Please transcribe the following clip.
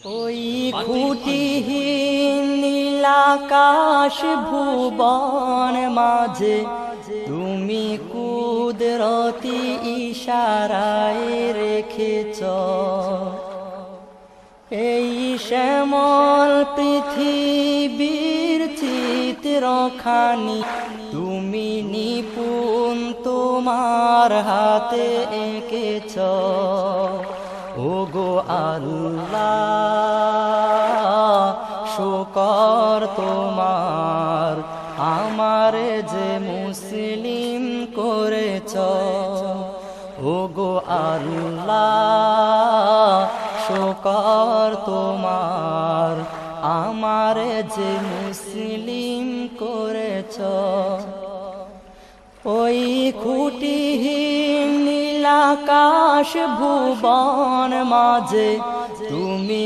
ওই খুঁটিহীন নীলাকাশ ভুবন মাঝে তুমি কুদরতি ইশারায় রেখেছ এই শ্যামল পৃথিবীর চিত্রখানি তুমি নিপুণ তোমার হাতে এঁকেছ ওগো আল্লাহ শুকর তোমার আমারে যে মুসলিম করেছ ওগো আল্লাহ শুকর তোমার আমারে যে মুসলিম করেছ ওই খুঁটিহীন নীলাকাশ ভুবন মাঝে তুমি